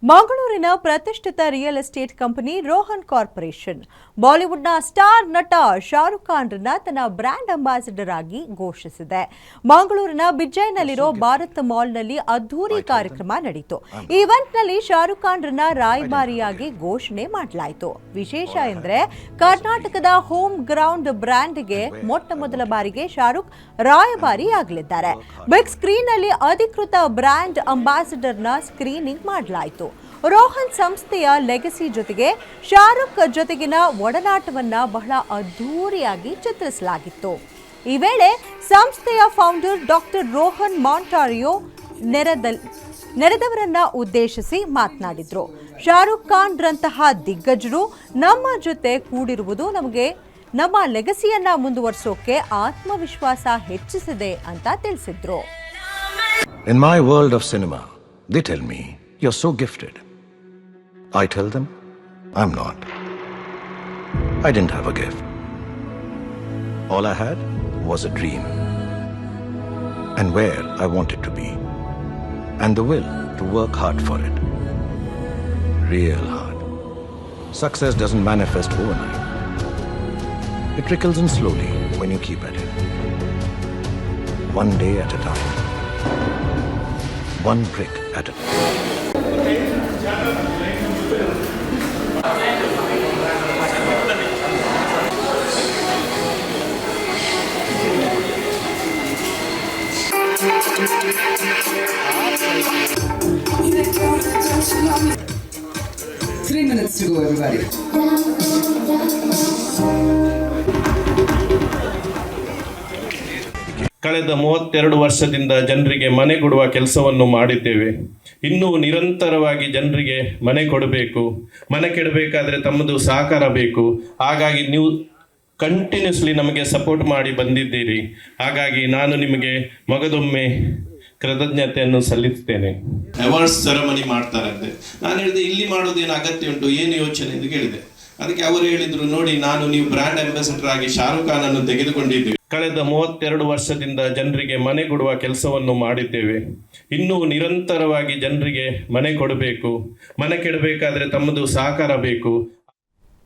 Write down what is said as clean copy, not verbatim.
ಮಂಗಳೂರಿನ ಪ್ರತಿಷ್ಠಿತ real estate company Rohan corporation ಬಾಲಿವುಡ್ನ ಸ್ಟಾರ್ ನಟ ಶಾರುಖ್ ಖಾನ್ರನ್ನ ತನ್ನ ಬ್ರ್ಯಾಂಡ್ ಅಂಬಾಸಿಡರ್ ಆಗಿ ಘೋಷಿಸಿದೆ. ಮಂಗಳೂರಿನ ಬಿಜ್ಜೈನಲ್ಲಿರೋ ಭಾರತ್ ಮಾಲ್ನಲ್ಲಿ ಅದ್ದೂರಿ ಕಾರ್ಯಕ್ರಮ ನಡೆಯಿತು. ಈ ಇವೆಂಟ್ನಲ್ಲಿ ಶಾರುಖ್ ಖಾನ್ರನ್ನ ರಾಯಭಾರಿಯಾಗಿ ಘೋಷಣೆ ಮಾಡಲಾಯಿತು. ವಿಶೇಷ ಎಂದರೆ ಕರ್ನಾಟಕದ ಹೋಮ್ ಗ್ರೌಂಡ್ ಬ್ರ್ಯಾಂಡ್ಗೆ ಮೊದಲ ಬಾರಿಗೆ ಶಾರುಖ್ ರಾಯಭಾರಿಯಾಗಲಿದ್ದಾರೆ. ಬಿಗ್ ಸ್ಕ್ರೀನ್ ನಲ್ಲಿ ಅಧಿಕೃತ ಬ್ರ್ಯಾಂಡ್ ಅಂಬಾಸಿಡರ್ನ ಸ್ಕ್ರೀನಿಂಗ್ ಮಾಡಲಾಯಿತು. ರೋಹನ್ ಸಂಸ್ಥೆಯ ಲೆಗಸಿ ಜೊತೆಗೆ ಶಾರುಖ್ ಜೊತೆಗಿನ ಒಡನಾಟವನ್ನ ಬಹಳ ಅದ್ದೂರಿಯಾಗಿ ಚಿತ್ರಿಸಲಾಗಿತ್ತು. ಈ ವೇಳೆ ಸಂಸ್ಥೆಯ ಫೌಂಡರ್ ಡಾಕ್ಟರ್ ರೋಹನ್ ಮಾಂಟಾರಿಯೋ ನೆರೆದವರನ್ನ ಉದ್ದೇಶಿಸಿ ಮಾತನಾಡಿದ್ರು. ಶಾರುಖ್ ಖಾನ್ ರಂತಹ ದಿಗ್ಗಜರು ನಮ್ಮ ಜೊತೆ ಕೂಡಿರುವುದು ನಮಗೆ ನಮ್ಮ ಲೆಗಸಿಯನ್ನ ಮುಂದುವರಿಸೋಕೆ ಆತ್ಮವಿಶ್ವಾಸ ಹೆಚ್ಚಿಸಿದೆ ಅಂತ ತಿಳಿಸಿದ್ರು. In my world of cinema, they tell me you're so gifted. I tell them I'm not. I didn't have a gift. All I had was a dream and where I wanted to be and the will to work hard for it. Real hard. Success doesn't manifest overnight. It trickles in slowly when you keep at it. One day at a time. One brick at a time. Three minutes to go, everybody. ಕಳೆದ 32 ವರ್ಷದಿಂದ ಜನರಿಗೆ ಮನೆ ಕೊಡುವ ಕೆಲಸವನ್ನು ಮಾಡಿದ್ದೇವೆ. ಇನ್ನೂ ನಿರಂತರವಾಗಿ ಜನರಿಗೆ ಮನೆ ಕೊಡಬೇಕು. ಮನೆ ಕೆಡಬೇಕಾದ್ರೆ ತಮ್ಮದು ಸಹಕಾರ ಬೇಕು. ಹಾಗಾಗಿ ನೀವು ಕಂಟಿನ್ಯೂಸ್ಲಿ ನಮಗೆ ಸಪೋರ್ಟ್ ಮಾಡಿ ಬಂದಿದ್ದೀರಿ. ಹಾಗಾಗಿ ನಾನು ನಿಮಗೆ ಮಗದೊಮ್ಮೆ ಕೃತಜ್ಞತೆಯನ್ನು ಸಲ್ಲಿಸ್ತೇನೆ. ಅವಾರ್ಡ್ಸ್ ಸೆರೆಮನಿ ಮಾಡ್ತಾರಂತೆ. ನಾನು ಹೇಳಿದೆ ಇಲ್ಲಿ ಮಾಡೋದೇನು ಅಗತ್ಯ ಉಂಟು, ಏನು ಯೋಚನೆ ಎಂದು ಕೇಳಿದೆ. ಅದಕ್ಕೆ ಅವರು ಹೇಳಿದ್ರು, ನೋಡಿ ನಾನು ನೀವು ಬ್ರ್ಯಾಂಡ್ ಅಂಬಾಸಿಡರ್ ಆಗಿ ಶಾರುಖ್ ಖಾನ್ ಅನ್ನು ತೆಗೆದುಕೊಂಡಿದ್ದೀವಿ. ಕಳೆದ 32 ವರ್ಷದಿಂದ ಜನರಿಗೆ ಮನೆ ಕೊಡುವ ಕೆಲಸವನ್ನು ಮಾಡಿದ್ದೇವೆ. ಇನ್ನೂ ನಿರಂತರವಾಗಿ ಜನರಿಗೆ ಮನೆ ಕೊಡಬೇಕು. ಮನೆ ಕೆಡಬೇಕಾದ್ರೆ ತಮ್ಮದು ಸಹಕಾರ ಬೇಕು.